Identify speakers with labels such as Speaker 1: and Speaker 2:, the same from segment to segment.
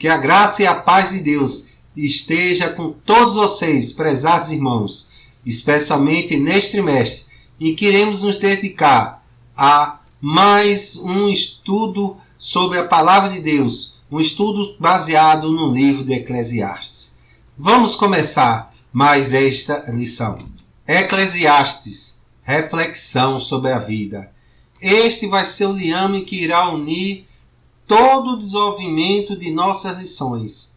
Speaker 1: Que a graça e a paz de Deus esteja com todos vocês, prezados irmãos, especialmente neste trimestre, em que iremos nos dedicar a mais um estudo sobre a Palavra de Deus, um estudo baseado no livro de Eclesiastes. Vamos começar mais esta lição. Eclesiastes, reflexão sobre a vida. Este vai ser o liame que irá unir todo o desenvolvimento de nossas lições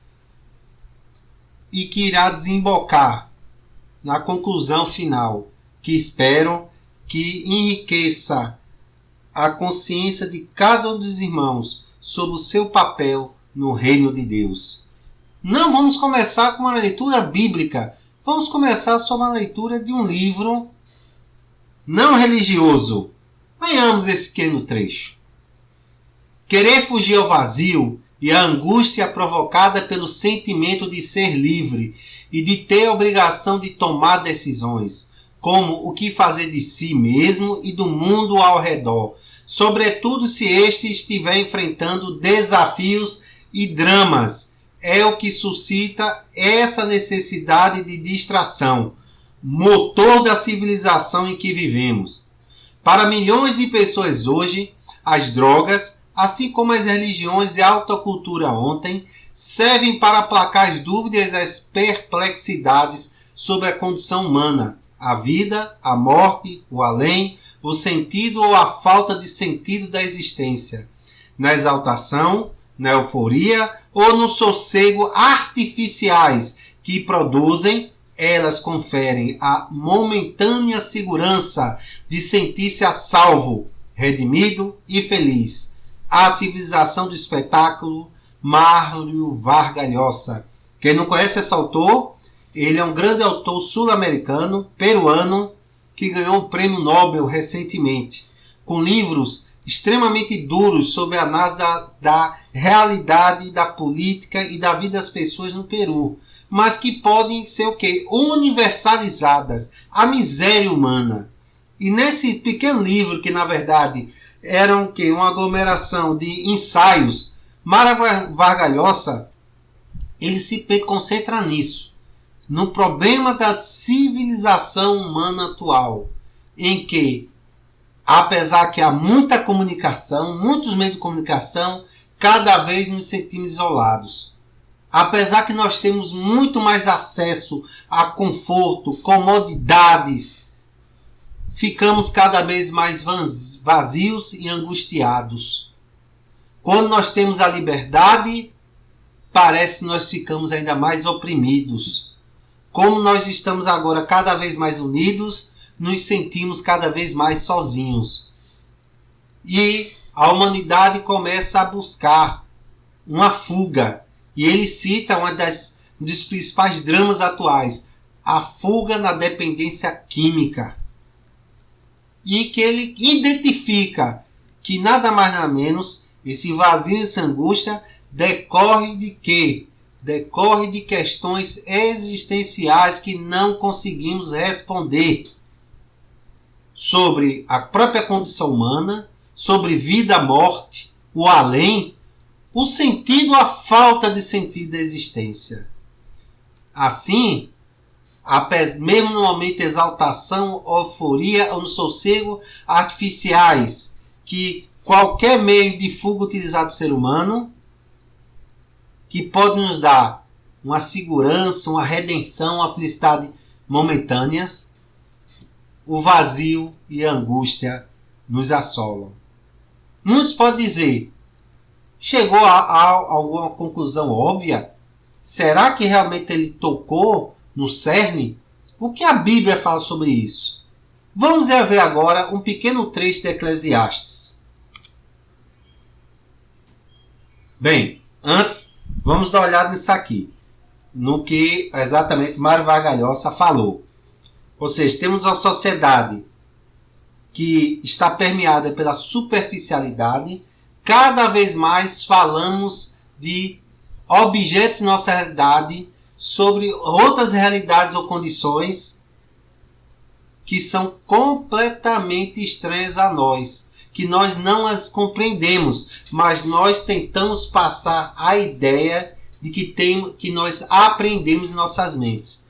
Speaker 1: e que irá desembocar na conclusão final, que espero que enriqueça a consciência de cada um dos irmãos sobre o seu papel no reino de Deus. Não vamos começar com uma leitura bíblica, vamos começar sobre a leitura de um livro não religioso. Leiamos esse pequeno trecho. Querer fugir ao vazio e à angústia provocada pelo sentimento de ser livre e de ter a obrigação de tomar decisões, como o que fazer de si mesmo e do mundo ao redor, sobretudo se este estiver enfrentando desafios e dramas, é o que suscita essa necessidade de distração, motor da civilização em que vivemos. Para milhões de pessoas hoje, as drogas, assim como as religiões e a alta cultura ontem, servem para aplacar as dúvidas e as perplexidades sobre a condição humana, a vida, a morte, o além, o sentido ou a falta de sentido da existência, na exaltação, na euforia ou no sossego artificiais que produzem. Elas conferem a momentânea segurança de sentir-se a salvo, redimido e feliz. A civilização do espetáculo, Mário Vargas Llosa. Quem não conhece esse autor, ele é um grande autor sul-americano, peruano, que ganhou o prêmio Nobel recentemente, com livros extremamente duros sobre a análise da realidade, da política e da vida das pessoas no Peru, mas que podem ser o quê? Universalizadas, a miséria humana. E nesse pequeno livro, que na verdade era uma aglomeração de ensaios, Mário Vargas Llosa, ele se concentra nisso, no problema da civilização humana atual, em que, apesar que há muita comunicação, muitos meios de comunicação, cada vez nos sentimos isolados. Apesar que nós temos muito mais acesso a conforto, comodidades, ficamos cada vez mais vazios e angustiados. Quando nós temos a liberdade, parece que nós ficamos ainda mais oprimidos. Como nós estamos agora cada vez mais unidos, nos sentimos cada vez mais sozinhos. E a humanidade começa a buscar uma fuga. E ele cita um dos principais dramas atuais, a fuga na dependência química. E que ele identifica que nada mais nada menos, esse vazio e essa angústia decorre de quê? Decorre de questões existenciais que não conseguimos responder sobre a própria condição humana, sobre vida, morte, o além, o sentido, a falta de sentido da existência. Assim, mesmo no momento de exaltação, euforia ou no sossego artificiais, que qualquer meio de fuga utilizado pelo ser humano, que pode nos dar uma segurança, uma redenção, uma felicidade momentâneas, o vazio e a angústia nos assolam. Muitos podem dizer, chegou a alguma conclusão óbvia? Será que realmente ele tocou no cerne? O que a Bíblia fala sobre isso? Vamos ver agora um pequeno trecho de Eclesiastes. Bem, antes, vamos dar uma olhada nisso aqui, no que exatamente Mário Vargas Llosa falou. Ou seja, temos uma sociedade que está permeada pela superficialidade. Cada vez mais falamos de objetos de nossa realidade, sobre outras realidades ou condições que são completamente estranhas a nós, que nós não as compreendemos, mas nós tentamos passar a ideia de que nós aprendemos em nossas mentes.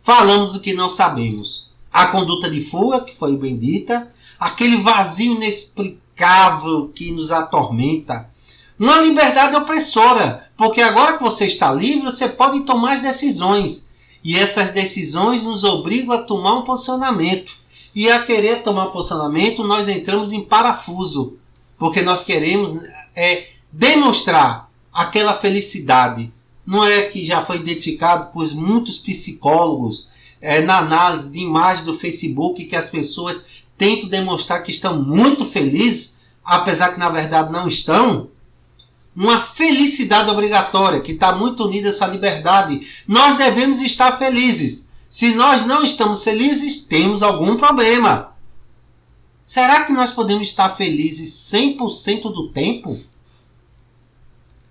Speaker 1: Falamos do que não sabemos. A conduta de fuga, que foi bem dita, aquele vazio inexplicável que nos atormenta, uma liberdade opressora, porque agora que você está livre, você pode tomar as decisões. E essas decisões nos obrigam a tomar um posicionamento. E a querer tomar posicionamento, nós entramos em parafuso, porque nós queremos demonstrar aquela felicidade. Não é que já foi identificado por muitos psicólogos na análise de imagem do Facebook, que as pessoas tentam demonstrar que estão muito felizes, apesar que na verdade não estão. Uma felicidade obrigatória, que está muito unida a essa liberdade. Nós devemos estar felizes. Se nós não estamos felizes, temos algum problema. Será que nós podemos estar felizes 100% do tempo?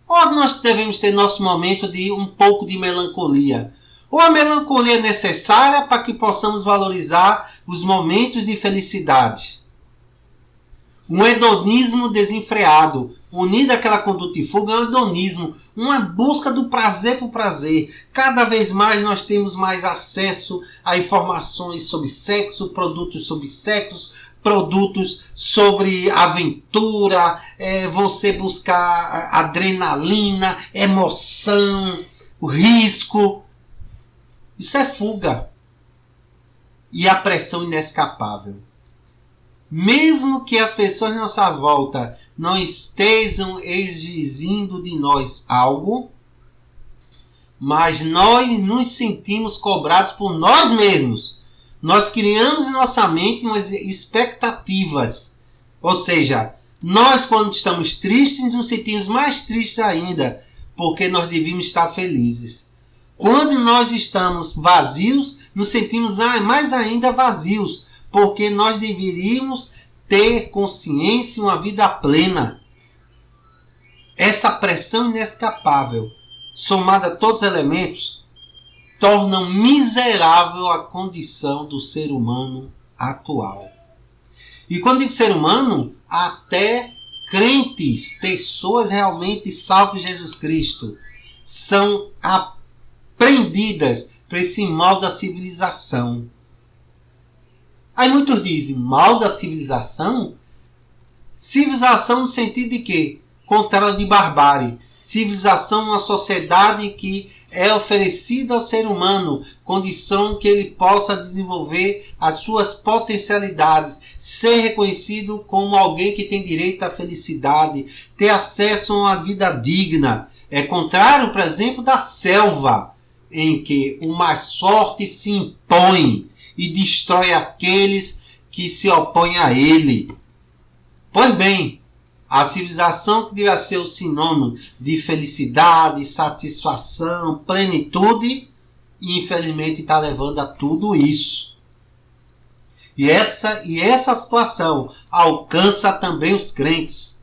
Speaker 1: Ou nós devemos ter nosso momento de um pouco de melancolia? Ou a melancolia é necessária para que possamos valorizar os momentos de felicidade? Um hedonismo desenfreado, unido àquela conduta de fuga, é um hedonismo, uma busca do prazer por prazer. Cada vez mais nós temos mais acesso a informações sobre sexo, produtos sobre sexo, produtos sobre aventura, você buscar adrenalina, emoção, o risco. Isso é fuga. E a pressão inescapável. Mesmo que as pessoas à nossa volta não estejam exigindo de nós algo, mas nós nos sentimos cobrados por nós mesmos. Nós criamos em nossa mente umas expectativas. Ou seja, nós quando estamos tristes, nos sentimos mais tristes ainda, porque nós devíamos estar felizes. Quando nós estamos vazios, nos sentimos mais ainda vazios, porque nós deveríamos ter consciência e uma vida plena. Essa pressão inescapável, somada a todos os elementos, tornam miserável a condição do ser humano atual. E quando digo ser humano, até crentes, pessoas realmente salvas de Jesus Cristo, são apreendidas para esse mal da civilização. Aí muitos dizem, mal da civilização? Civilização no sentido de quê? Contrário de barbárie. Civilização é uma sociedade que é oferecida ao ser humano, condição que ele possa desenvolver as suas potencialidades, ser reconhecido como alguém que tem direito à felicidade, ter acesso a uma vida digna. É contrário, por exemplo, da selva, em que o mais forte se impõe e destrói aqueles que se opõem a ele. Pois bem, a civilização que devia ser o sinônimo de felicidade, satisfação, plenitude, infelizmente está levando a tudo isso. E essa situação alcança também os crentes.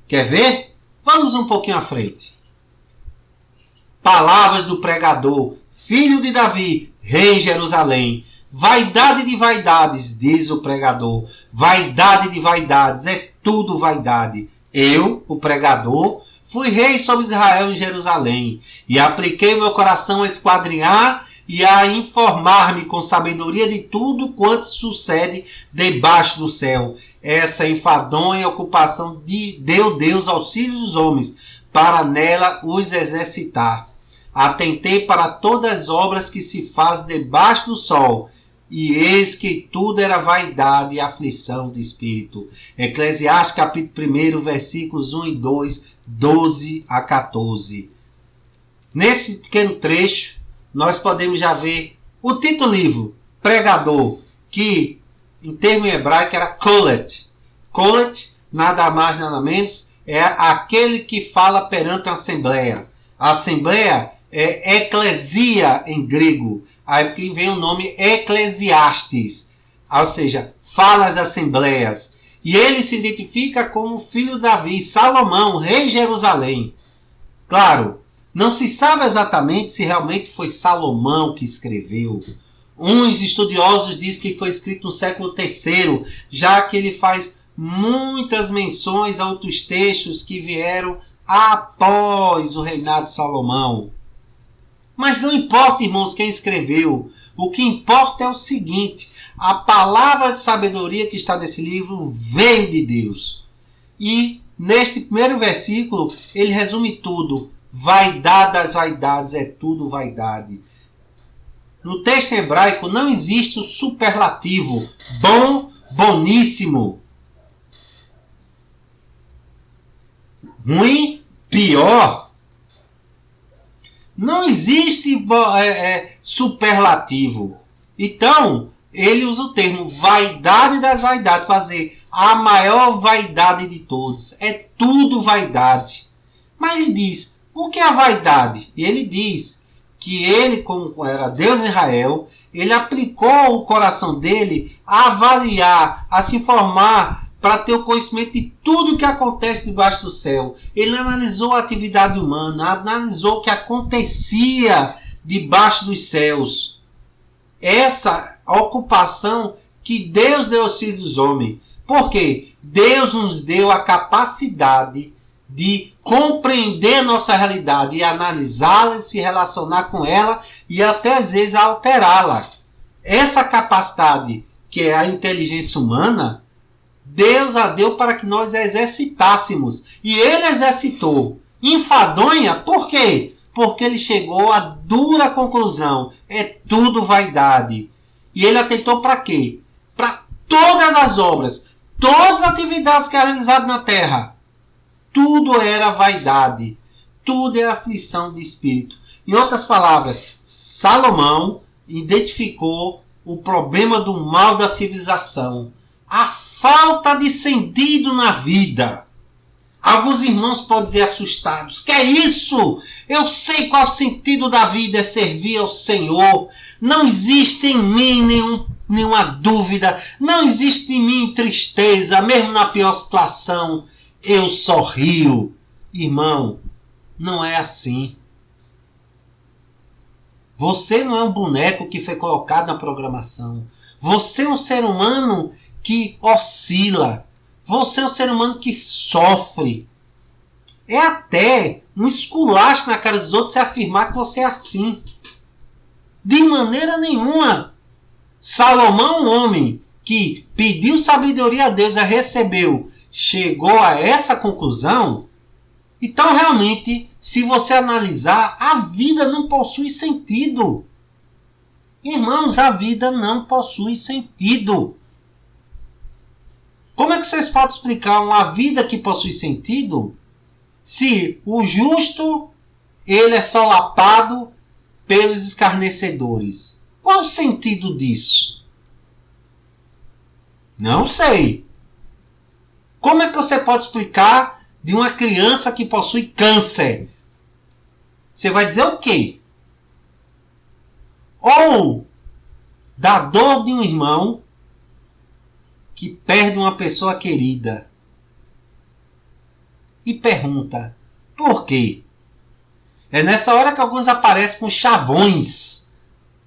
Speaker 1: Quer ver? Vamos um pouquinho à frente. Palavras do pregador, filho de Davi, rei em Jerusalém. Vaidade de vaidades, diz o pregador. Vaidade de vaidades, é tudo vaidade. Eu, o pregador, fui rei sobre Israel em Jerusalém, e apliquei meu coração a esquadrinhar e a informar-me com sabedoria de tudo quanto sucede debaixo do céu. Essa enfadonha ocupação deu Deus aos filhos dos homens, para nela os exercitar. Atentei para todas as obras que se fazem debaixo do sol, e eis que tudo era vaidade e aflição de espírito. Eclesiastes capítulo 1, versículos 1 e 2, 12 a 14. Nesse pequeno trecho, nós podemos já ver o título do livro, Pregador, que em termo hebraico era Kolet. Kolet, nada mais nada menos, é aquele que fala perante a assembleia. A assembleia é eclesia em grego. Aí que vem o nome Eclesiastes, ou seja, fala às assembleias. E ele se identifica como filho de Davi, Salomão, rei de Jerusalém. Claro, não se sabe exatamente se realmente foi Salomão que escreveu. Uns estudiosos dizem que foi escrito no século III, já que ele faz muitas menções a outros textos que vieram após o reinado de Salomão. Mas não importa, irmãos, quem escreveu. O que importa é o seguinte: a palavra de sabedoria que está nesse livro veio de Deus. E neste primeiro versículo, ele resume tudo. Vaidade das vaidades é tudo vaidade. No texto hebraico não existe o superlativo bom, boníssimo. Ruim, pior. Não existe superlativo. Então, ele usa o termo vaidade das vaidades para dizer a maior vaidade de todos. É tudo vaidade. Mas ele diz, o que é a vaidade? E ele diz que ele, como era Deus de Israel, ele aplicou o coração dele a avaliar, a se informar, para ter o conhecimento de tudo que acontece debaixo do céu. Ele analisou a atividade humana, analisou o que acontecia debaixo dos céus. Essa ocupação que Deus deu aos filhos dos homens. Por quê? Deus nos deu a capacidade de compreender a nossa realidade e analisá-la, se relacionar com ela e até às vezes alterá-la. Essa capacidade, que é a inteligência humana, Deus a deu para que nós a exercitássemos. E ele exercitou. Enfadonha, por quê? Porque ele chegou à dura conclusão. É tudo vaidade. E ele atentou para quê? Para todas as obras, todas as atividades que eram realizadas na terra. Tudo era vaidade. Tudo era aflição de espírito. Em outras palavras, Salomão identificou o problema do mal da civilização. A falta de sentido na vida. Alguns irmãos podem dizer assustados: que é isso? Eu sei qual é o sentido da vida, é servir ao Senhor. Não existe em mim nenhuma dúvida. Não existe em mim tristeza, mesmo na pior situação. Eu sorrio. Irmão, não é assim. Você não é um boneco que foi colocado na programação. Você é um ser humano que oscila. Você é um ser humano que sofre. É até um esculacho na cara dos outros se afirmar que você é assim. De maneira nenhuma. Salomão, um homem que pediu sabedoria a Deus e a recebeu, chegou a essa conclusão. Então, realmente, se você analisar, a vida não possui sentido. Irmãos, a vida não possui sentido. Como é que vocês podem explicar uma vida que possui sentido se o justo ele é solapado pelos escarnecedores? Qual o sentido disso? Não sei. Como é que você pode explicar de uma criança que possui câncer? Você vai dizer o quê? Ou da dor de um irmão que perde uma pessoa querida e pergunta, por quê? É nessa hora que alguns aparecem com chavões.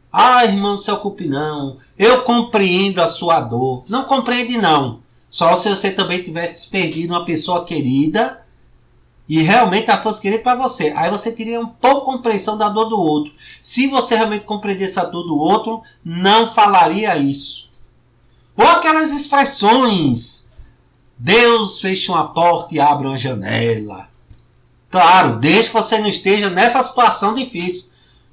Speaker 1: Ah, irmão, não se ocupe não. Eu compreendo a sua dor. Não compreende não. Só se você também tivesse perdido uma pessoa querida e realmente ela fosse querida para você. Aí você teria um pouco de compreensão da dor do outro. Se você realmente compreendesse a dor do outro, não falaria isso. Ou aquelas expressões: Deus fecha uma porta e abre uma janela. Claro, desde que você não esteja nessa situação difícil.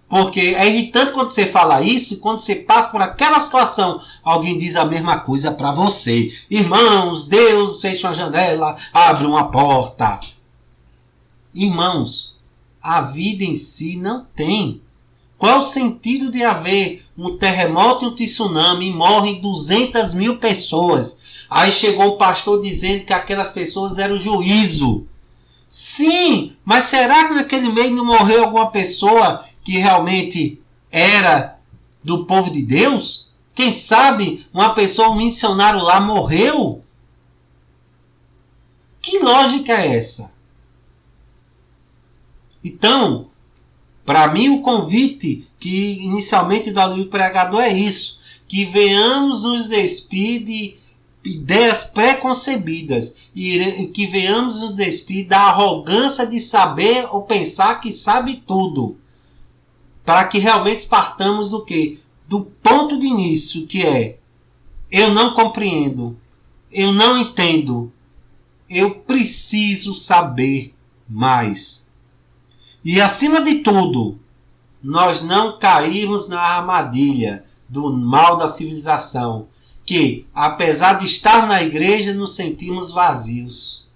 Speaker 1: Porque é irritante quando você fala isso e quando você passa por aquela situação, alguém diz a mesma coisa para você. Irmãos, Deus fecha uma janela, abre uma porta. Irmãos, a vida em si não tem. Qual é o sentido de haver um terremoto e um tsunami e morrem 200 mil pessoas? Aí chegou o pastor dizendo que aquelas pessoas eram juízo. Sim, mas será que naquele meio não morreu alguma pessoa que realmente era do povo de Deus? Quem sabe uma pessoa, um missionário lá morreu? Que lógica é essa? Então, para mim o convite que inicialmente do livro pregador é isso, que venhamos nos despir de ideias preconcebidas e que venhamos nos despir da arrogância de saber ou pensar que sabe tudo, para que realmente partamos do quê? Do ponto de início, que é: eu não compreendo, eu não entendo, eu preciso saber mais. E acima de tudo, nós não caímos na armadilha do mal da civilização, que, apesar de estar na igreja, nos sentimos vazios.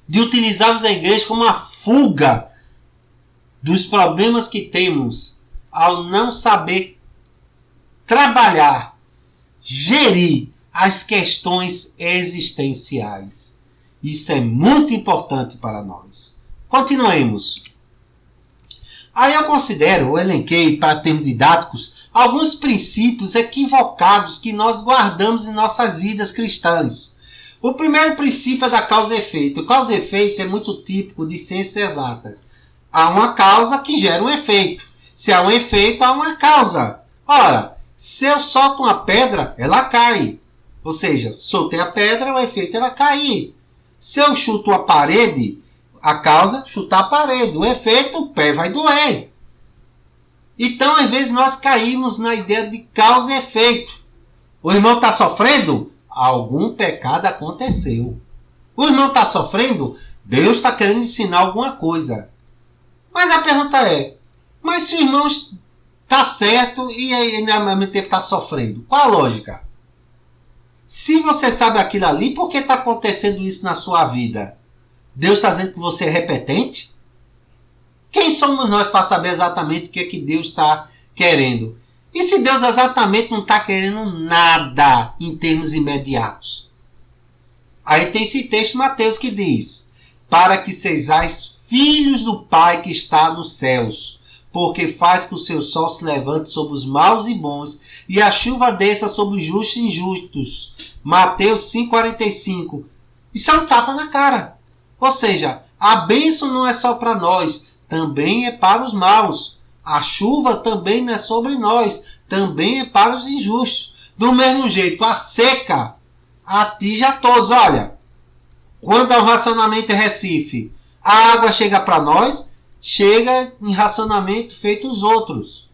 Speaker 1: De utilizarmos a igreja como uma fuga dos problemas que temos, ao não saber trabalhar, gerir as questões existenciais. Isso é muito importante para nós. Continuemos. Aí eu considero, ou elenquei para termos didáticos, alguns princípios equivocados que nós guardamos em nossas vidas cristãs. O primeiro princípio é da causa e efeito. O causa e efeito é muito típico de ciências exatas. Há uma causa que gera um efeito. Se há um efeito, há uma causa. Ora, se eu solto uma pedra, ela cai. Ou seja, soltei a pedra, o efeito era cair. Se eu chuto a parede, a causa, chutar a parede. O efeito, o pé vai doer. Então, às vezes, nós caímos na ideia de causa e efeito. O irmão está sofrendo? Algum pecado aconteceu. O irmão está sofrendo? Deus está querendo ensinar alguma coisa. Mas a pergunta é: mas se o irmão está certo e ao mesmo tempo está sofrendo, qual a lógica? Se você sabe aquilo ali, por que está acontecendo isso na sua vida? Deus está dizendo que você é repetente? Quem somos nós para saber exatamente o que é que Deus está querendo? E se Deus exatamente não está querendo nada em termos imediatos? Aí tem esse texto de Mateus que diz: para que sejais filhos do Pai que está nos céus, porque faz que o seu sol se levante sobre os maus e bons, e a chuva desça sobre os justos e injustos. Mateus 5,45. Isso é um tapa na cara. Ou seja, a bênção não é só para nós, também é para os maus. A chuva também não é sobre nós, também é para os injustos. Do mesmo jeito, a seca atinge a todos. Olha, quando há um racionamento em Recife, a água chega para nós, chega em racionamento feito os outros.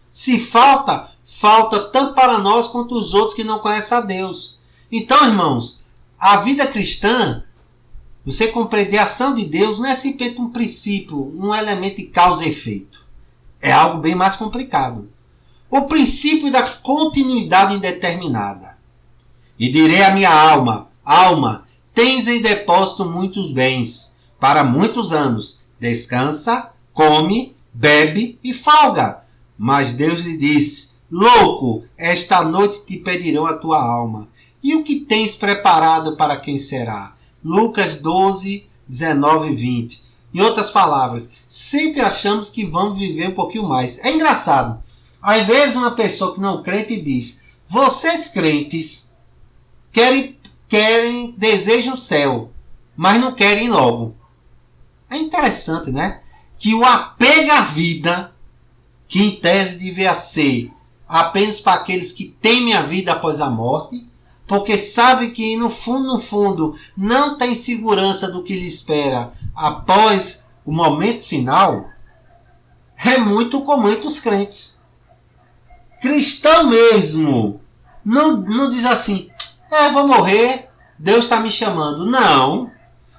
Speaker 1: Se falta, falta tanto para nós quanto os outros que não conhecem a Deus. Então, irmãos, a vida cristã, você compreender a ação de Deus, não é simplesmente um princípio, um elemento de causa e efeito. É algo bem mais complicado. O princípio da continuidade indeterminada. E direi à minha alma: alma, tens em depósito muitos bens, para muitos anos. Descansa, come, bebe e folga. Mas Deus lhe disse: louco, esta noite te pedirão a tua alma. E o que tens preparado para quem será? Lucas 12, 19 e 20. Em outras palavras, sempre achamos que vamos viver um pouquinho mais. É engraçado. Às vezes uma pessoa que não crente diz: vocês crentes desejam o céu, mas não querem logo. É interessante, né? Que o apego à vida, que em tese devia ser apenas para aqueles que temem a vida após a morte, porque sabe que no fundo, não tem segurança do que lhe espera após o momento final, é muito comum entre os crentes. Cristão mesmo não diz assim: vou morrer, Deus está me chamando. Não.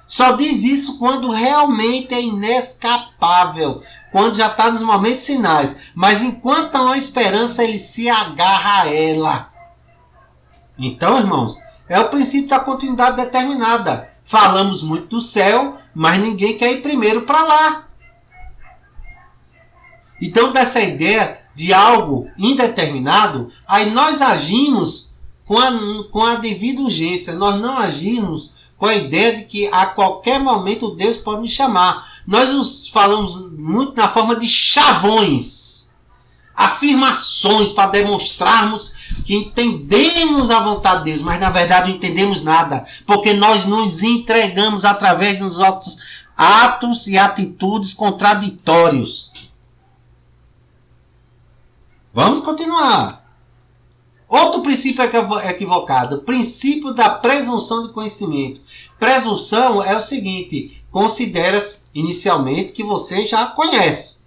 Speaker 1: Só diz isso quando realmente é inescapável, quando já está nos momentos finais. Mas enquanto há uma esperança, ele se agarra a ela. Então, irmãos, é o princípio da continuidade determinada. Falamos muito do céu, mas ninguém quer ir primeiro para lá. Então, dessa ideia de algo indeterminado, aí nós agimos com a devida urgência. Nós não agimos com a ideia de que a qualquer momento Deus pode me chamar. Nós falamos muito na forma de chavões, afirmações para demonstrarmos que entendemos a vontade de Deus, mas na verdade não entendemos nada, porque nós nos entregamos através dos nossos atos e atitudes contraditórios. Vamos continuar. Outro princípio equivocado, princípio da presunção de conhecimento. Presunção é o seguinte, considera-se inicialmente que você já conhece.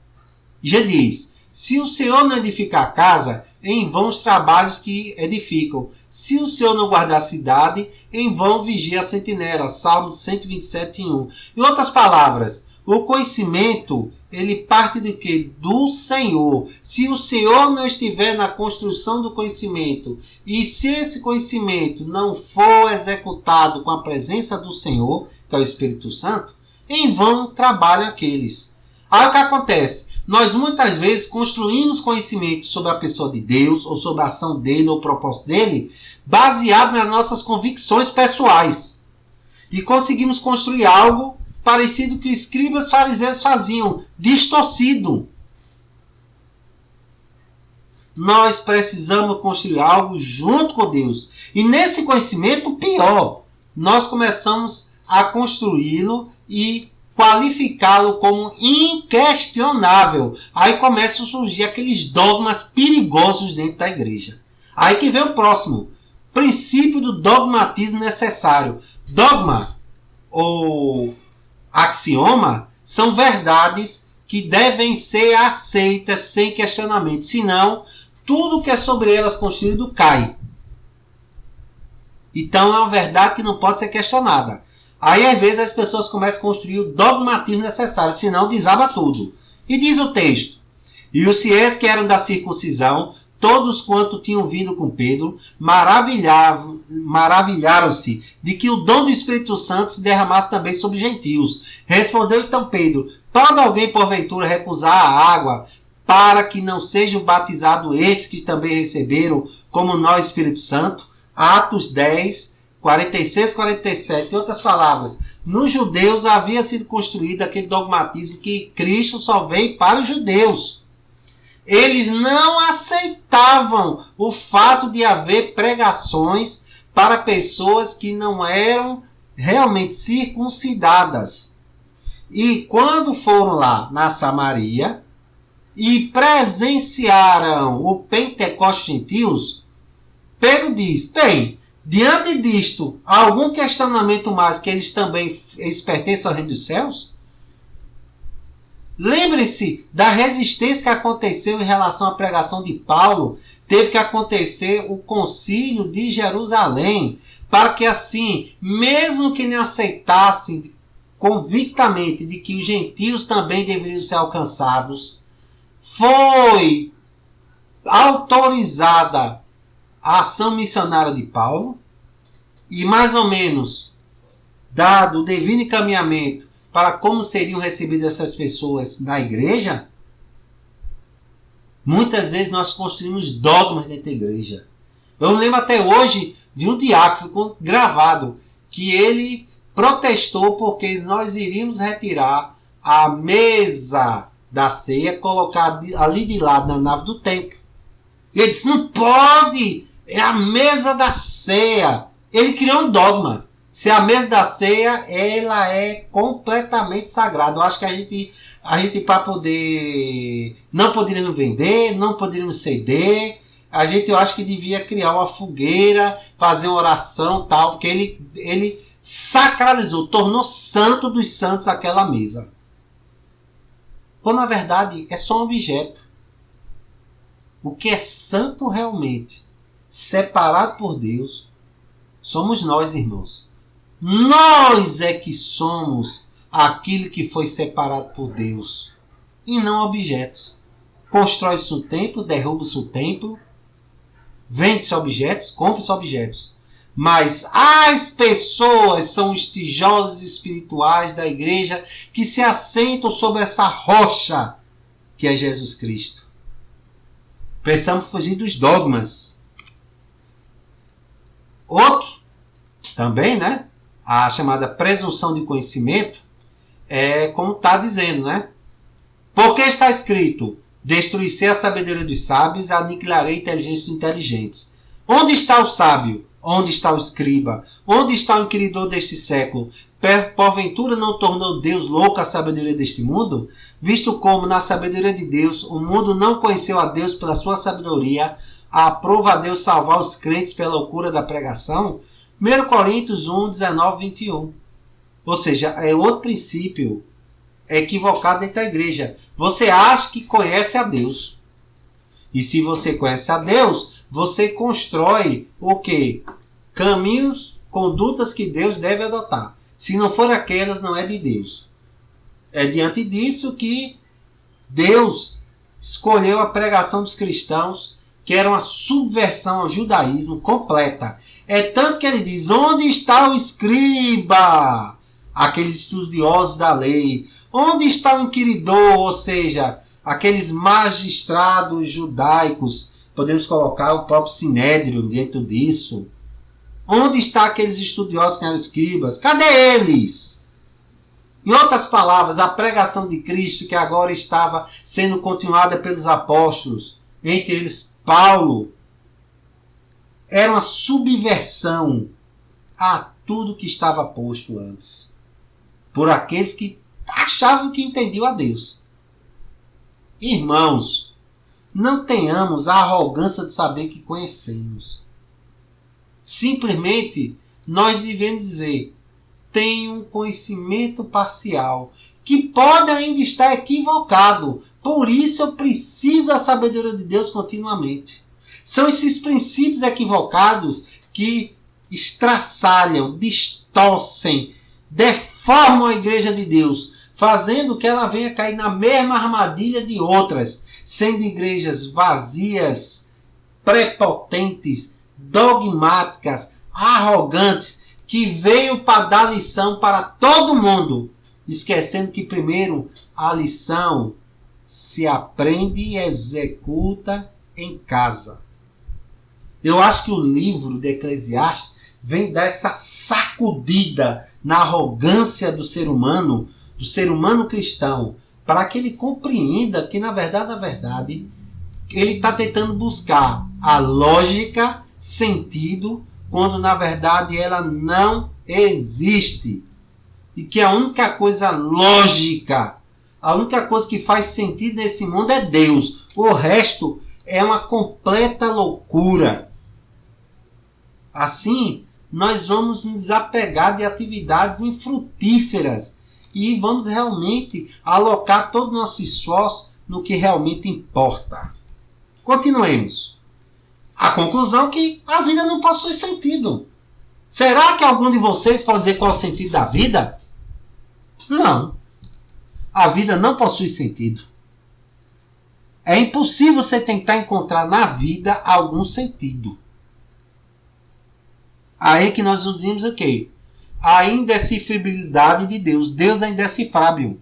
Speaker 1: Já diz, se o Senhor não edificar a casa, em vão os trabalhos que edificam. Se o Senhor não guardar a cidade, em vão vigia a sentinela. Salmos 127, 1. Em outras palavras, o conhecimento, ele parte de quê? Do Senhor. Se o Senhor não estiver na construção do conhecimento, e se esse conhecimento não for executado com a presença do Senhor, que é o Espírito Santo, em vão trabalham aqueles. Aí o que acontece? Nós muitas vezes construímos conhecimento sobre a pessoa de Deus, ou sobre a ação dele, ou o propósito dele, baseado nas nossas convicções pessoais. E conseguimos construir algo parecido com o que os escribas fariseus faziam, distorcido. Nós precisamos construir algo junto com Deus. E nesse conhecimento, pior, nós começamos a construí-lo e qualificá-lo como inquestionável. Aí começam a surgir aqueles dogmas perigosos dentro da igreja. Aí que vem o próximo. Princípio do dogmatismo necessário. Dogma ou axioma são verdades que devem ser aceitas sem questionamento. Senão, tudo que é sobre elas construído cai. Então é uma verdade que não pode ser questionada. Aí, às vezes, as pessoas começam a construir o dogmatismo necessário, senão desaba tudo. E diz o texto: e os fiéis que eram da circuncisão, todos quanto tinham vindo com Pedro, maravilharam-se de que o dom do Espírito Santo se derramasse também sobre gentios. Respondeu então Pedro: pode alguém, porventura, recusar a água, para que não sejam batizados esses que também receberam, como nós, Espírito Santo? Atos 10, 46, 47, em outras palavras, nos judeus havia sido construído aquele dogmatismo que Cristo só veio para os judeus. Eles não aceitavam o fato de haver pregações para pessoas que não eram realmente circuncidadas. E quando foram lá na Samaria e presenciaram o Pentecostes gentios, Pedro diz: bem, diante disto, há algum questionamento mais que eles pertencem ao reino dos céus? Lembre-se da resistência que aconteceu em relação à pregação de Paulo. Teve que acontecer o concílio de Jerusalém, para que assim, mesmo que não aceitassem convictamente de que os gentios também deveriam ser alcançados, foi autorizada a ação missionária de Paulo, e mais ou menos dado o devido encaminhamento para como seriam recebidas essas pessoas na igreja. Muitas vezes nós construímos dogmas dentro da igreja. Eu lembro até hoje de um diácono, ficou gravado, que ele protestou porque nós iríamos retirar a mesa da ceia, colocar ali de lado na nave do templo. E ele disse: não pode, é a mesa da ceia. Ele criou um dogma. Se a mesa da ceia, ela é completamente sagrada. Eu acho que a gente para poder, não poderíamos vender, não poderíamos ceder. Eu acho que devia criar uma fogueira, fazer uma oração, tal, porque ele sacralizou, tornou santo dos santos aquela mesa. Quando na verdade é só um objeto. O que é santo realmente, separado por Deus, somos nós, irmãos. Nós é que somos aquilo que foi separado por Deus, e não objetos. Constrói-se um templo, derruba-se um templo, vende-se objetos, compra-se objetos. Mas as pessoas são os tijolos espirituais da igreja que se assentam sobre essa rocha que é Jesus Cristo. Precisamos fugir dos dogmas. Outro, também, né? A chamada presunção de conhecimento é como está dizendo, né? Porque está escrito: destruirei a sabedoria dos sábios e aniquilarei a inteligência dos inteligentes. Onde está o sábio? Onde está o escriba? Onde está o inquiridor deste século? Porventura não tornou Deus louco a sabedoria deste mundo? Visto como na sabedoria de Deus o mundo não conheceu a Deus pela sua sabedoria, aprova a Deus salvar os crentes pela loucura da pregação? 1 Coríntios 1, 19, 21. Ou seja, é outro princípio equivocado dentro da igreja. Você acha que conhece a Deus. E se você conhece a Deus, você constrói o quê? Caminhos, condutas que Deus deve adotar. Se não for aquelas, não é de Deus. É diante disso que Deus escolheu a pregação dos cristãos, que era uma subversão ao judaísmo completa. É tanto que ele diz, onde está o escriba? Aqueles estudiosos da lei. Onde está o inquiridor? Ou seja, aqueles magistrados judaicos. Podemos colocar o próprio Sinédrio dentro disso. Onde estão aqueles estudiosos que eram escribas? Cadê eles? Em outras palavras, a pregação de Cristo, que agora estava sendo continuada pelos apóstolos, entre eles Paulo, era uma subversão a tudo que estava posto antes, por aqueles que achavam que entendiam a Deus. Irmãos, não tenhamos a arrogância de saber que conhecemos. Simplesmente, nós devemos dizer, tenho um conhecimento parcial, que pode ainda estar equivocado. Por isso eu preciso da sabedoria de Deus continuamente. São esses princípios equivocados que estraçalham, distorcem, deformam a igreja de Deus, fazendo que ela venha cair na mesma armadilha de outras, sendo igrejas vazias, prepotentes, dogmáticas, arrogantes, que veio para dar lição para todo mundo, esquecendo que primeiro a lição se aprende e executa em casa. Eu acho que o livro de Eclesiastes vem dar essa sacudida na arrogância do ser humano cristão, para que ele compreenda que, na verdade, ele está tentando buscar a lógica, sentido, quando na verdade ela não existe. E que a única coisa lógica, a única coisa que faz sentido nesse mundo é Deus. O resto é uma completa loucura. Assim, nós vamos nos desapegar de atividades infrutíferas e vamos realmente alocar todo o nosso esforço no que realmente importa. Continuemos. A conclusão é que a vida não possui sentido. Será que algum de vocês pode dizer qual é o sentido da vida? Não. A vida não possui sentido. É impossível você tentar encontrar na vida algum sentido. Aí que nós dizemos o quê? A indecifrabilidade de Deus. Deus é indecifrável.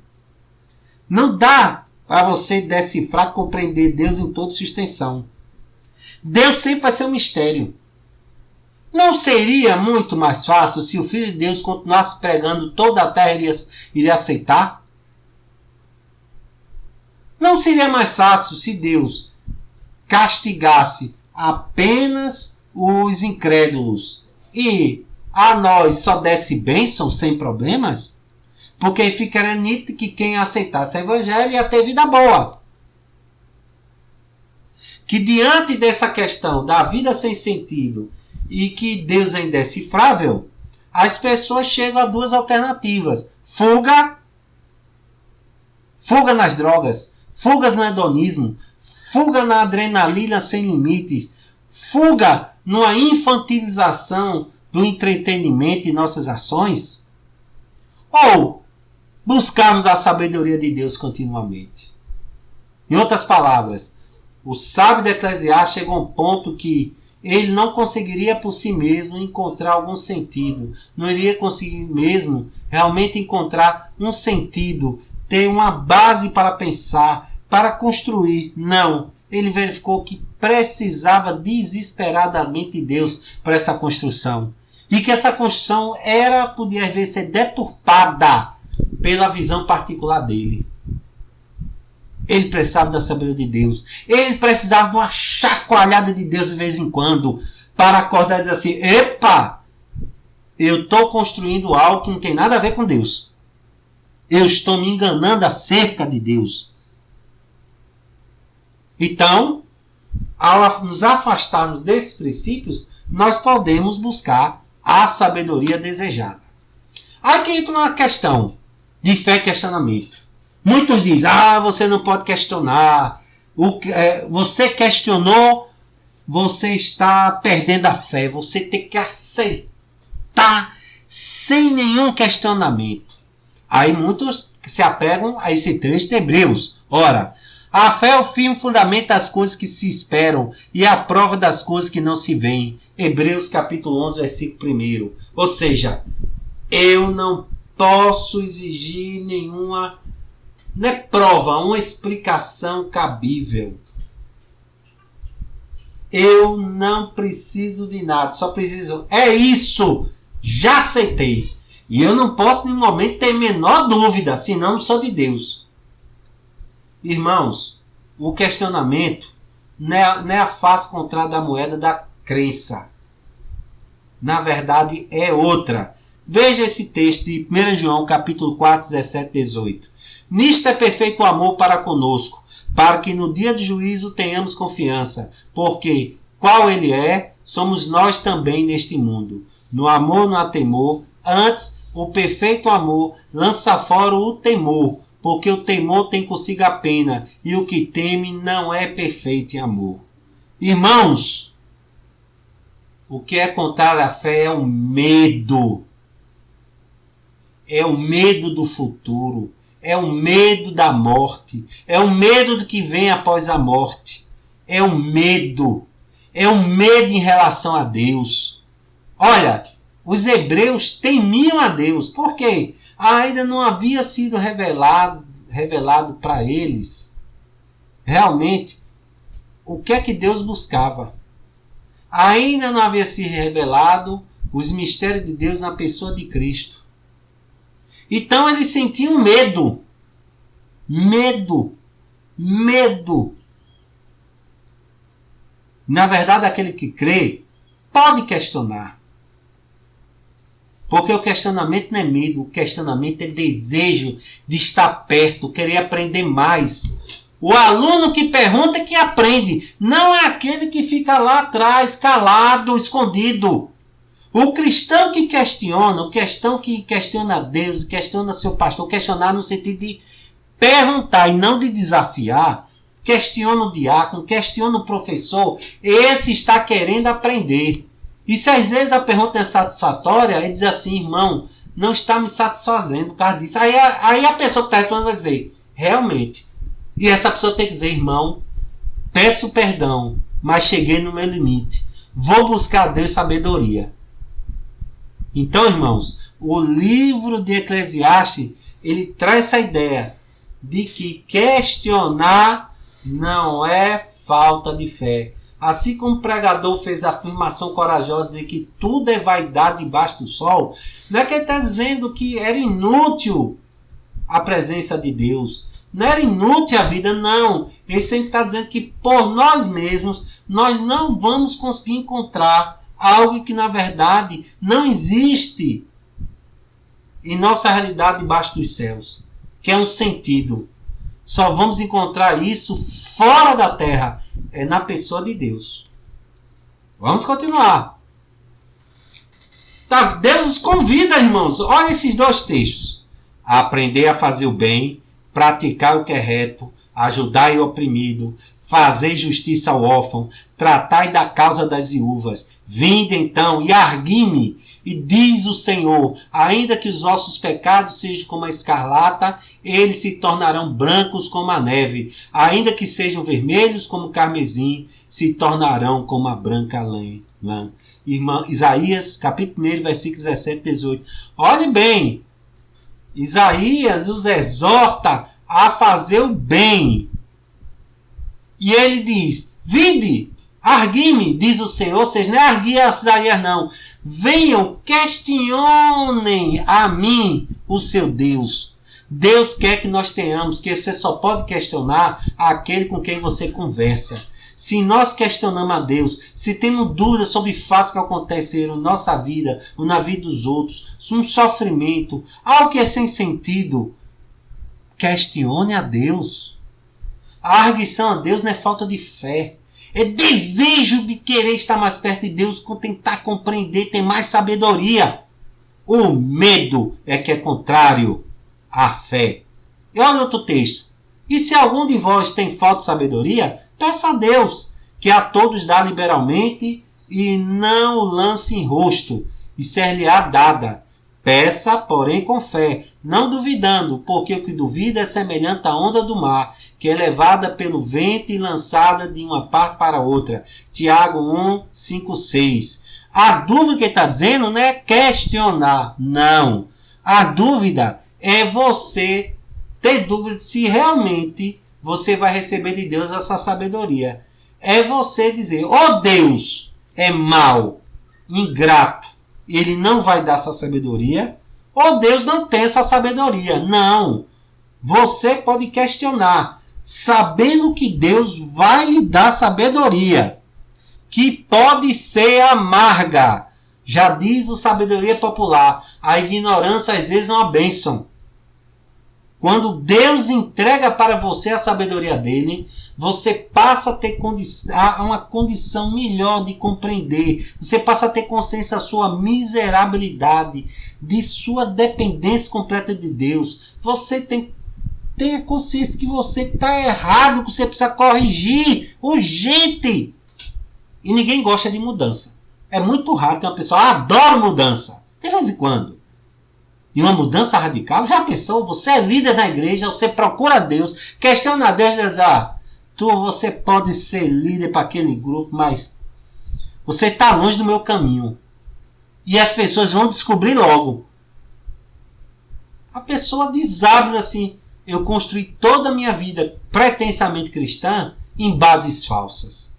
Speaker 1: Não dá para você decifrar, compreender Deus em toda sua extensão. Deus sempre vai ser um mistério. Não seria muito mais fácil se o Filho de Deus continuasse pregando, toda a terra iria aceitar? Não seria mais fácil se Deus castigasse apenas os incrédulos e a nós só desse bênção sem problemas? Porque ficaria nítido que quem aceitasse o evangelho ia ter vida boa. Que diante dessa questão da vida sem sentido e que Deus é indecifrável, as pessoas chegam a duas alternativas. Fuga nas drogas, fugas no hedonismo, fuga na adrenalina sem limites, fuga numa infantilização do entretenimento e nossas ações, ou buscarmos a sabedoria de Deus continuamente. Em outras palavras, o sábio de Eclesiastes chegou a um ponto que ele não conseguiria por si mesmo encontrar algum sentido. Não iria conseguir mesmo realmente encontrar um sentido, ter uma base para pensar, para construir. Não. Ele verificou que precisava desesperadamente de Deus para essa construção. E que essa construção podia às vezes ser deturpada pela visão particular dele. Ele precisava da sabedoria de Deus. Ele precisava de uma chacoalhada de Deus de vez em quando para acordar e dizer assim, epa, eu estou construindo algo que não tem nada a ver com Deus. Eu estou me enganando acerca de Deus. Então, ao nos afastarmos desses princípios, nós podemos buscar a sabedoria desejada. Aí que entra uma questão de fé e questionamento. Muitos dizem, você não pode questionar. Você questionou, você está perdendo a fé. Você tem que aceitar sem nenhum questionamento. Aí muitos se apegam a esse trecho de Hebreus. Ora, a fé é o firme fundamento das coisas que se esperam e a prova das coisas que não se veem. Hebreus capítulo 11, versículo 1. Ou seja, eu não posso exigir nenhuma prova, uma explicação cabível. Eu não preciso de nada, só preciso, é isso, já aceitei. E eu não posso em nenhum momento ter a menor dúvida, senão não sou de Deus. Irmãos, o questionamento não é a face contrária da moeda da crença. Na verdade, é outra. Veja esse texto de 1 João, capítulo 4, 17 e 18. Nisto é perfeito o amor para conosco, para que no dia do juízo tenhamos confiança, porque, qual ele é, somos nós também neste mundo. No amor não há temor, antes, o perfeito amor lança fora o temor, porque o temor tem consigo a pena, e o que teme não é perfeito em amor. Irmãos, o que é contrário à fé é o medo. É o medo do futuro. É o medo da morte. É o medo do que vem após a morte. É o medo. É o medo em relação a Deus. Olha, os hebreus temiam a Deus. Por quê? Ainda não havia sido revelado para eles realmente o que é que Deus buscava. Ainda não havia se revelado os mistérios de Deus na pessoa de Cristo. Então eles sentiam medo. Medo. Na verdade, aquele que crê pode questionar. Porque o questionamento não é medo, o questionamento é desejo de estar perto, querer aprender mais. O aluno que pergunta é que aprende, não é aquele que fica lá atrás, calado, escondido. O cristão que questiona, o cristão que questiona Deus, questiona seu pastor, questionar no sentido de perguntar e não de desafiar, questiona o diácono, questiona o professor, esse está querendo aprender. E se às vezes a pergunta é satisfatória, ele diz assim, irmão, não está me satisfazendo por causa disso. Aí a pessoa que está respondendo vai dizer, realmente. E essa pessoa tem que dizer, irmão, peço perdão, mas cheguei no meu limite. Vou buscar a Deus sabedoria. Então, irmãos, o livro de Eclesiastes, ele traz essa ideia de que questionar não é falta de fé. Assim como o pregador fez a afirmação corajosa de que tudo é vaidade debaixo do sol, não é que ele está dizendo que era inútil a presença de Deus. Não era inútil a vida, não. Ele sempre está dizendo que por nós mesmos, nós não vamos conseguir encontrar algo que na verdade não existe em nossa realidade debaixo dos céus, que é um sentido. Só vamos encontrar isso fora da terra, é na pessoa de Deus. Vamos continuar. Tá, Deus os convida, irmãos. Olha esses dois textos. A aprender a fazer o bem, praticar o que é reto, ajudar o oprimido, fazer justiça ao órfão, tratai da causa das viúvas. Vinde então e argui-me, e diz o Senhor, ainda que os vossos pecados sejam como a escarlata, eles se tornarão brancos como a neve. Ainda que sejam vermelhos como o carmesim, se tornarão como a branca lã. Irmã, Isaías, capítulo 1, versículos 17 e 18. Olhe bem, Isaías os exorta a fazer o bem. E ele diz, vinde, argui-me, diz o Senhor, ou seja, não é arguir a Isaías não. Venham, questionem a mim, o seu Deus. Deus quer que nós tenhamos, que você só pode questionar aquele com quem você conversa. Se nós questionamos a Deus, se temos dúvidas sobre fatos que aconteceram na nossa vida, ou na vida dos outros, um sofrimento, algo que é sem sentido, questione a Deus. A arguição a Deus não é falta de fé. é desejo de querer estar mais perto de Deus, tentar compreender, ter mais sabedoria. O medo é que é contrário à fé. E olha outro texto. E se algum de vós tem falta de sabedoria, peça a Deus, que a todos dá liberalmente, e não o lance em rosto, e ser-lhe-á dada. Peça, porém, com fé, não duvidando, porque o que duvida é semelhante à onda do mar, que é levada pelo vento e lançada de uma parte para outra. Tiago 1, 5, 6. A dúvida que ele está dizendo não é questionar, não. A dúvida é você ter dúvida se realmente você vai receber de Deus essa sabedoria. É você dizer, Deus é mau, ingrato, ele não vai dar essa sabedoria, ou Deus não tem essa sabedoria. Não. Você pode questionar, sabendo que Deus vai lhe dar sabedoria, que pode ser amarga. Já diz o sabedoria popular, a ignorância às vezes é uma bênção. Quando Deus entrega para você a sabedoria dele, você passa a ter uma condição melhor de compreender. Você passa a ter consciência da sua miserabilidade, de sua dependência completa de Deus. Você tem a consciência de que você está errado, que você precisa corrigir urgente. E ninguém gosta de mudança. É muito raro ter uma pessoa que adora mudança. De vez em quando. E uma mudança radical, já pensou? Você é líder na igreja, você procura Deus, questiona Deus e diz, você pode ser líder para aquele grupo, mas você está longe do meu caminho. E as pessoas vão descobrir logo. A pessoa desabra assim, eu construí toda a minha vida pretensamente cristã em bases falsas.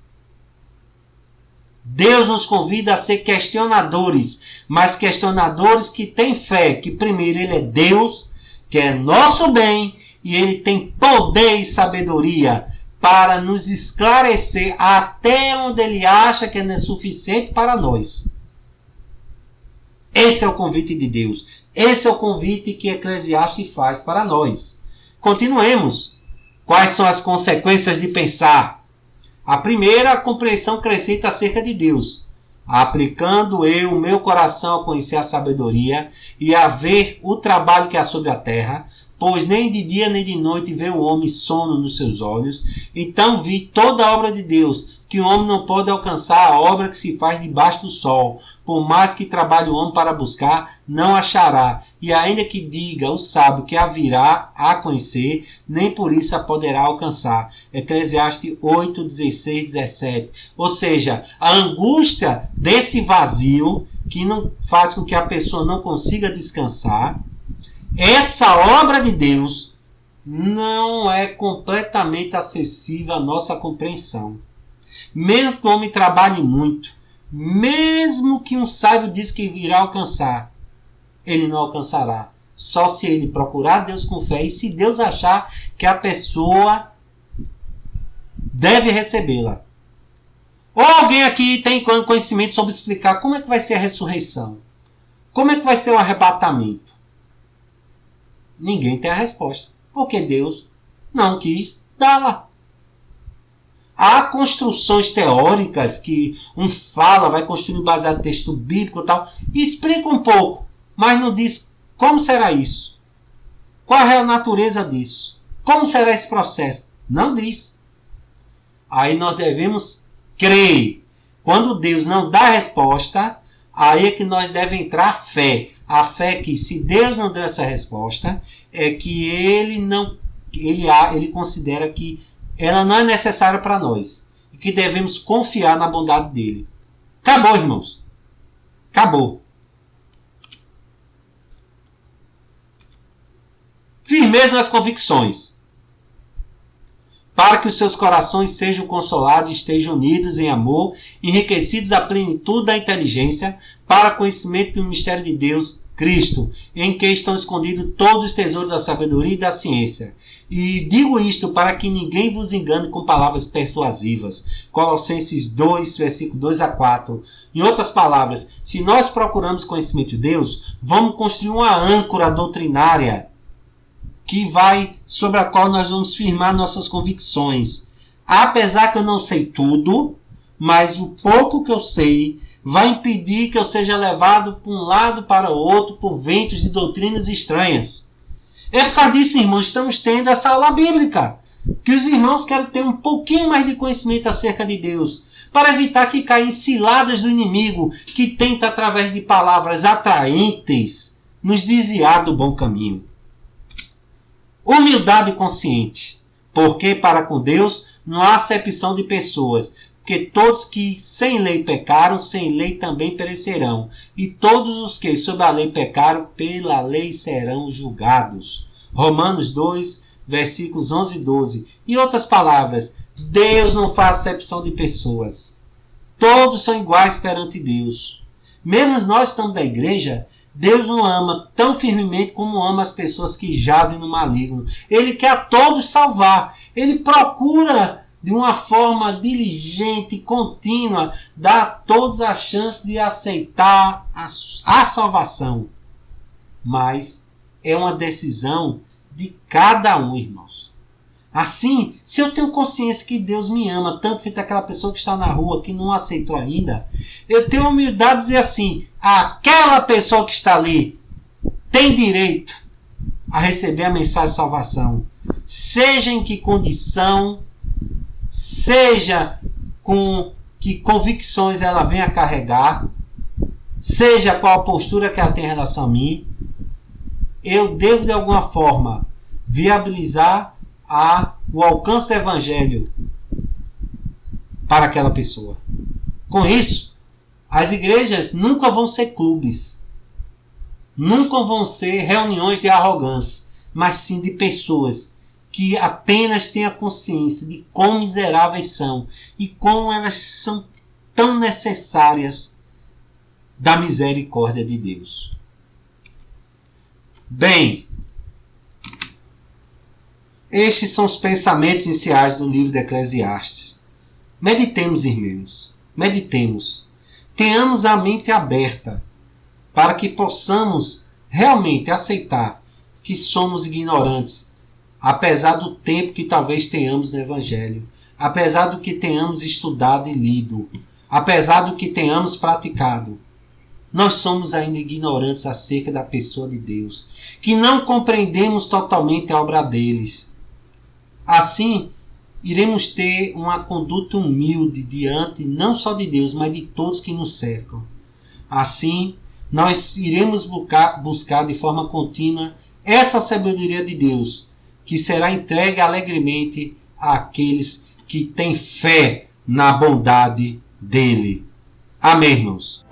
Speaker 1: Deus nos convida a ser questionadores, mas questionadores que têm fé, que primeiro Ele é Deus, que é nosso bem, e Ele tem poder e sabedoria para nos esclarecer até onde Ele acha que é suficiente para nós. Esse é o convite de Deus. Esse é o convite que Eclesiastes faz para nós. Continuemos. Quais são as consequências de pensar? A primeira, a compreensão crescente acerca de Deus, aplicando eu o meu coração a conhecer a sabedoria e a ver o trabalho que há sobre a terra, pois nem de dia nem de noite vê o homem sono nos seus olhos. Então vi toda a obra de Deus, que o homem não pode alcançar a obra que se faz debaixo do sol. Por mais que trabalhe o homem para buscar, não achará. E ainda que diga o sábio que a virá a conhecer, nem por isso a poderá alcançar. Eclesiastes 8, 16, 17. Ou seja, a angústia desse vazio, que não faz com que a pessoa não consiga descansar, essa obra de Deus não é completamente acessível à nossa compreensão. Mesmo que o homem trabalhe muito, mesmo que um sábio diz que virá alcançar, ele não alcançará. Só se ele procurar Deus com fé e se Deus achar que a pessoa deve recebê-la. Ou alguém aqui tem conhecimento sobre explicar como é que vai ser a ressurreição? Como é que vai ser o arrebatamento? Ninguém tem a resposta. Porque Deus não quis dá-la. Há construções teóricas que um fala, vai construindo baseado em texto bíblico e tal, e explica um pouco, mas não diz como será isso. Qual é a natureza disso? Como será esse processo? Não diz. Aí nós devemos crer. Quando Deus não dá resposta, aí é que nós devemos entrar a fé. A fé é que se Deus não deu essa resposta, é que ele considera que ela não é necessária para nós. E que devemos confiar na bondade dele. Acabou, irmãos. Acabou. Firmeza nas convicções. Para que os seus corações sejam consolados e estejam unidos em amor, enriquecidos à plenitude da inteligência, para conhecimento do mistério de Deus, Cristo, em que estão escondidos todos os tesouros da sabedoria e da ciência. E digo isto para que ninguém vos engane com palavras persuasivas. Colossenses 2, versículo 2 a 4. Em outras palavras, se nós procuramos conhecimento de Deus, vamos construir uma âncora doutrinária sobre a qual nós vamos firmar nossas convicções. Apesar que eu não sei tudo, mas o pouco que eu sei vai impedir que eu seja levado para um lado para o outro por ventos de doutrinas estranhas. É por causa disso, irmãos, estamos tendo essa aula bíblica. Que os irmãos querem ter um pouquinho mais de conhecimento acerca de Deus, para evitar que caia em ciladas do inimigo, que tenta, através de palavras atraentes, nos desviar do bom caminho. Humildade consciente, porque para com Deus não há acepção de pessoas, porque todos que sem lei pecaram, sem lei também perecerão, e todos os que sob a lei pecaram, pela lei serão julgados. Romanos 2, versículos 11 e 12. Em outras palavras, Deus não faz acepção de pessoas. Todos são iguais perante Deus. Mesmo nós estamos da igreja, Deus não ama tão firmemente como ama as pessoas que jazem no maligno. Ele quer a todos salvar. Ele procura, de uma forma diligente e contínua, dar a todos a chance de aceitar a salvação. Mas é uma decisão de cada um, irmãos. Assim, se eu tenho consciência que Deus me ama, tanto feito aquela pessoa que está na rua, que não aceitou ainda, eu tenho a humildade de dizer assim, aquela pessoa que está ali tem direito a receber a mensagem de salvação. Seja em que condição, seja com que convicções ela venha carregar, seja qual a postura que ela tem em relação a mim, eu devo de alguma forma viabilizar o alcance do evangelho para aquela pessoa. Com isso, as igrejas nunca vão ser clubes, nunca vão ser reuniões de arrogantes, mas sim de pessoas que apenas têm a consciência de quão miseráveis são e como elas são tão necessárias da misericórdia de Deus. Bem, estes são os pensamentos iniciais do livro de Eclesiastes. Meditemos, irmãos. Meditemos. Tenhamos a mente aberta para que possamos realmente aceitar que somos ignorantes, apesar do tempo que talvez tenhamos no Evangelho, apesar do que tenhamos estudado e lido, apesar do que tenhamos praticado. Nós somos ainda ignorantes acerca da pessoa de Deus, que não compreendemos totalmente a obra deles. Assim, iremos ter uma conduta humilde diante não só de Deus, mas de todos que nos cercam. Assim, nós iremos buscar de forma contínua essa sabedoria de Deus, que será entregue alegremente àqueles que têm fé na bondade dele. Amém, irmãos?